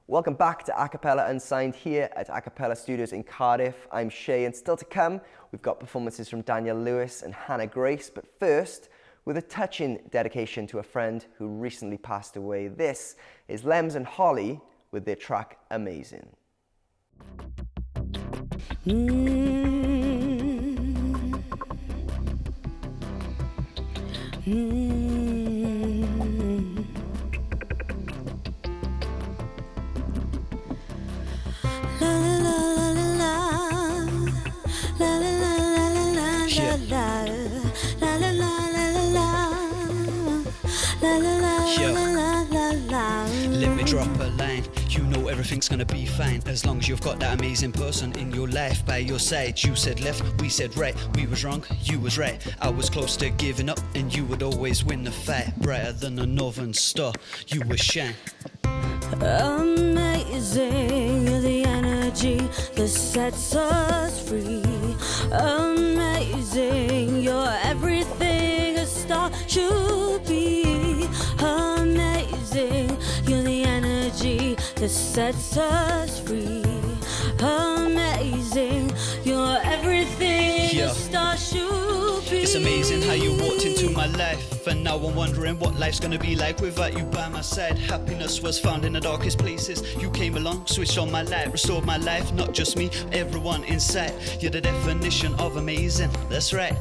Welcome back to Acapela Unsigned here at Acapela Studios in Cardiff. I'm Shay, and still to come, we've got performances from Danielle Lewis and Hannah Grace. But first, with a touching dedication to a friend who recently passed away, this is Lemz and Hollie with their track Amazing. Let me drop a line. You know everything's gonna be fine as long as you've got that amazing person in your life by your side. You said left, we said right. We was wrong, you was right. I was close to giving up, and you would always win the fight. Brighter than a northern star, you would shine. Amazing, you're the energy that sets us free. Amazing, you're everything a star should be. Amazing, you're the energy that sets us free. Amazing, you're everything a star should be. It's amazing how you walked into my life, and now I'm wondering what life's gonna be like without you by my side. Happiness was found in the darkest places. You came along, switched on my light, restored my life. Not just me, everyone inside. You're the definition of amazing, that's right.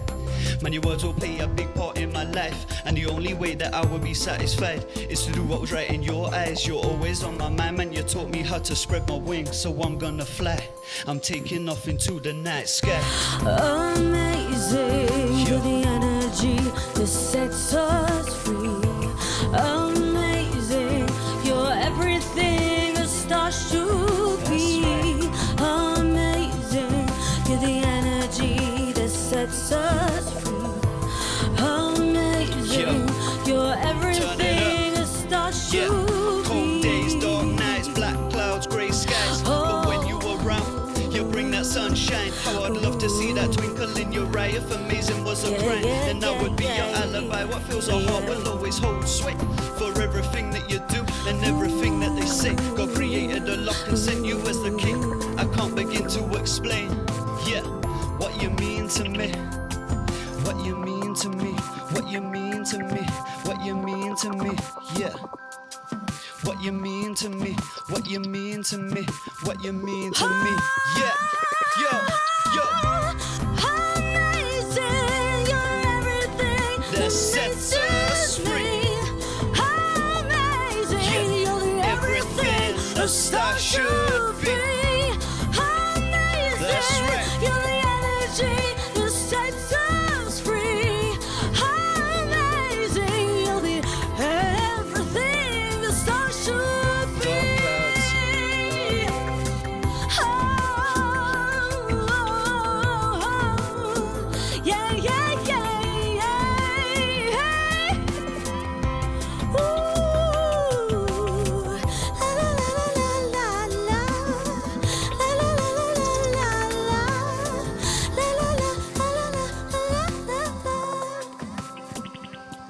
Man, your words will play a big part in my life, and the only way that I will be satisfied is to do what was right in your eyes. You're always on my mind, man. You taught me how to spread my wings, so I'm gonna fly. I'm taking off into the night sky. Amazing, you're the energy that sets us free. Amazing, you're everything a star should be. Amazing, you're the energy that sets us free. Amazing, you're everything a star should be. Cold days, dark nights, black clouds, grey skies. But when you were around, you bring that sunshine. How I'd love to see that twinkle in your eye. If amazing was a crime, then that would be your alibi. What fills our heart will always hold sway for everything that you do and everything that they say. God created a lock and sent you as the king. I can't begin to explain, what you mean to me. What you mean to me, what you mean to me, what you mean to me, What you mean to me, what you mean to me, what you mean to me, Yo. Amazing, you're everything that sets us free. Amazing, you're the everything a star should be. Amazing, that's right. You're the energy that sets us free. Amazing, you're the everything a star should be.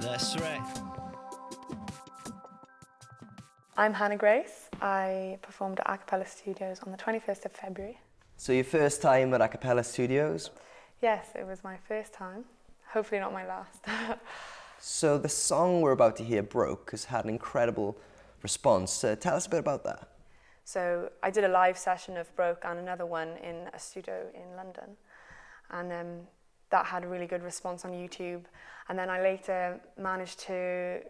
That's right. I'm Hannah Grace. I performed at Acapela Studios on the 21st of February. So your first time at Acapela Studios? Yes, it was my first time. Hopefully not my last. So the song we're about to hear, Broke, has had an incredible response. Tell us a bit about that. So I did a live session of Broke and another one in a studio in London. And that had a really good response on YouTube. And then I later managed to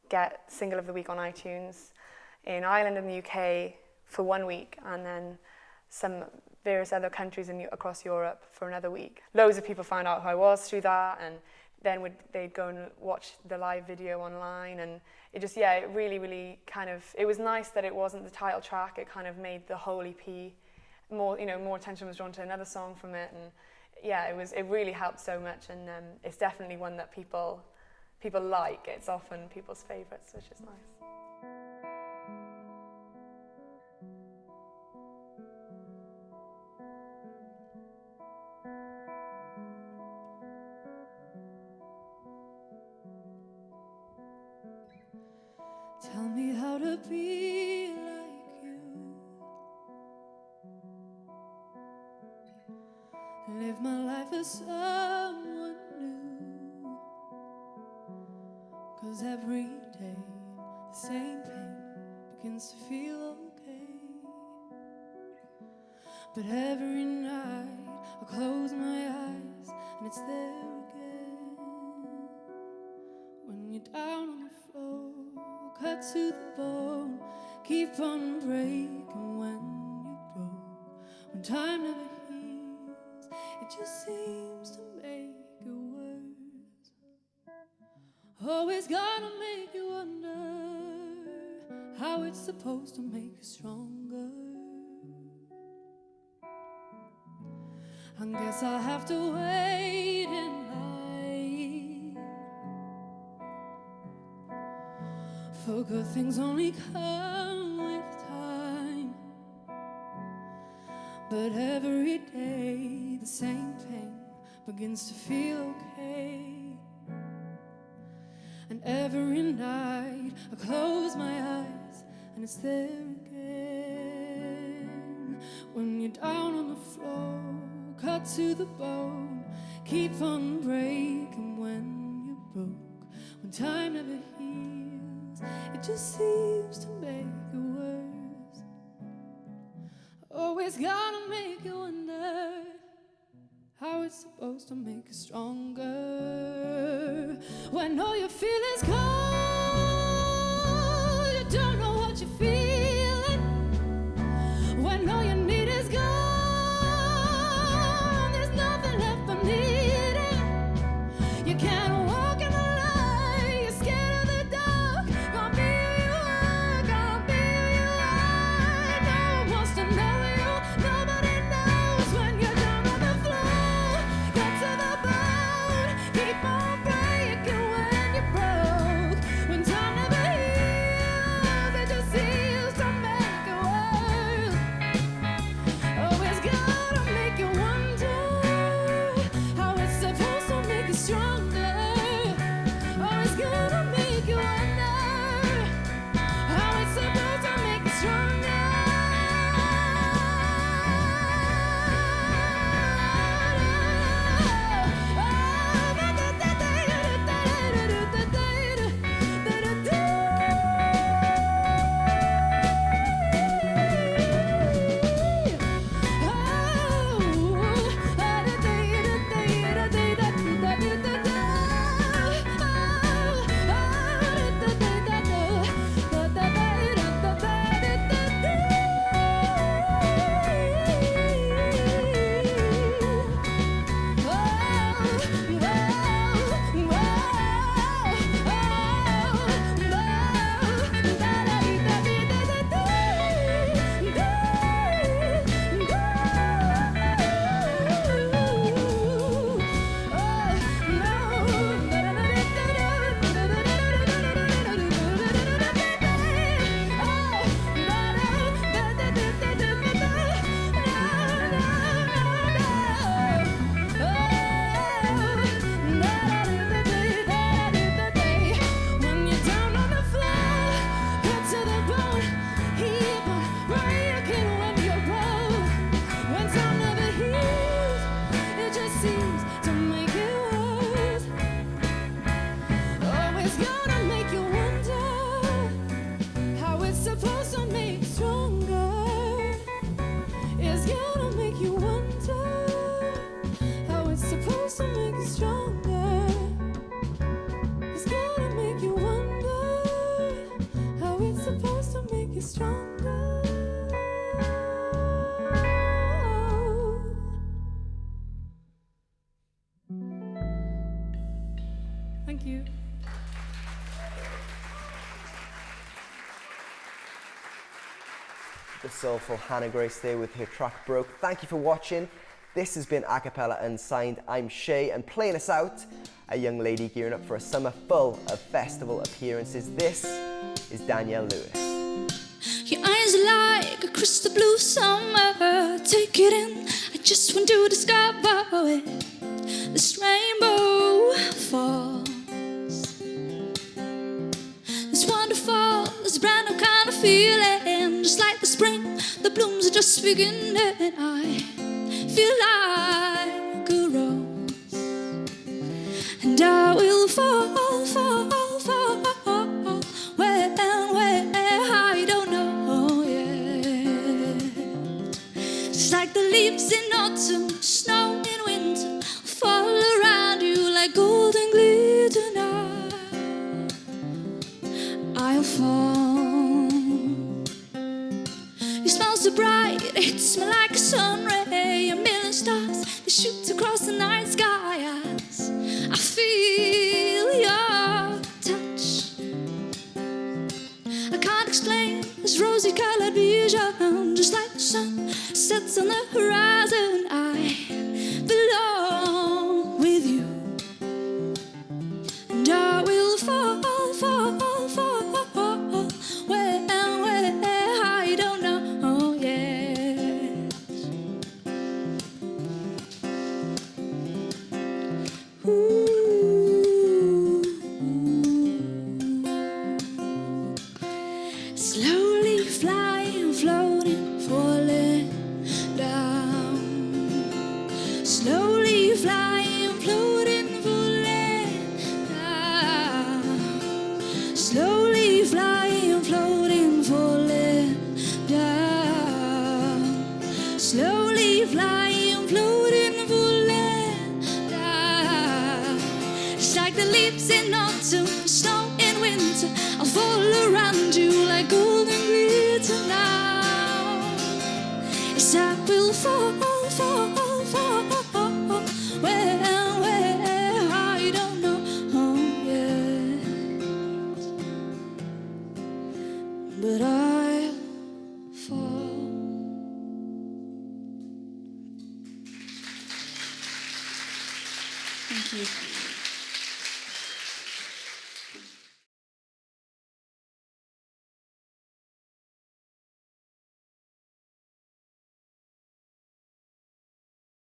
get Single of the Week on iTunes in Ireland and the UK for 1 week, and then some various other countries across Europe for another week. Loads of people found out who I was through that, and then they'd go and watch the live video online, and it just, it really kind of, it was nice that it wasn't the title track. It kind of made the whole EP more, more attention was drawn to another song from it, and it really helped so much, and it's definitely one that people like. It's often people's favourites, which is nice. Tell me how to be like you. live my life as someone new. 'Cause every day the same pain begins to feel okay. But every night I close my eyes and it's there again. When you're down on the floor, cut to the bone, keep on breaking when you're broke. When time never heals, it just seems to make it worse. Always gonna make you wonder how it's supposed to make you stronger. I guess I'll have to wait in line, for good things only come with time. But every day the same pain begins to feel okay. And every night I close my eyes and it's there again. When you're down on the floor, cut to the bone, keep on breaking when you're broke. When time never heals, it just seems to make it worse. Always gotta make you wonder how it's supposed to make you stronger. When all your feelings cold, you don't know what you're feeling. When all you need is gone, there's nothing left but needing. You can't walk in the light, you're scared of the dark. Gonna be who you are, gonna be who you are. No one wants to know you, nobody knows. When you're down on the floor, cut to the bone, keep on breaking when you're broke. When time never heals, it just seems to make it worse. Always gotta make you wonder how it's supposed to make you stronger. Always gotta make you wonder how it's supposed to make you stronger. When you're down on the floor, cut to the bone, keep on breaking when you're broke. When time never heals, it just seems to make it worse. Always gonna make you wonder how it's supposed to make you stronger. It's gonna make you wonder how it's supposed to make you stronger. It's gonna make you wonder how it's supposed to make you stronger. Thank you. The soulful Hannah Grace there with her track Broke. Thank you for watching. This has been Acapela Unsigned. I'm Shay, and playing us out, a young lady gearing up for a summer full of festival appearances. This is Danielle Lewis. Your eyes are like a crystal blue summer. Take it in, I just want to discover it. This rainbow falls. It's wonderful, this brand new kind of feeling. Just like the spring, the blooms are just beginning. I feel like fall, fall, fall. Where, I don't know yet. Just like the leaves in autumn, snow in winter, fall around you like golden glitter now. I'll fall. You smell so bright, it hits me like a sun ray. A million stars, they shoot across the night sky as I feel your touch. I can't explain this rosy colored vision. Just like the sun sets on the horizon, I belong with you. And I will fall, fall, fall. Where, I don't know yet. Ooh. Slowly flying, floating, falling down. Slowly flying, floating, falling down. Slowly flying, floating, falling down. Slowly flying, floating, falling down. It's like the leaves in autumn, snow in winter. I'll fall around you like golden glitter now. Yes, I will fall, fall, fall. Where, I don't know yet. But I'll fall. Thank you.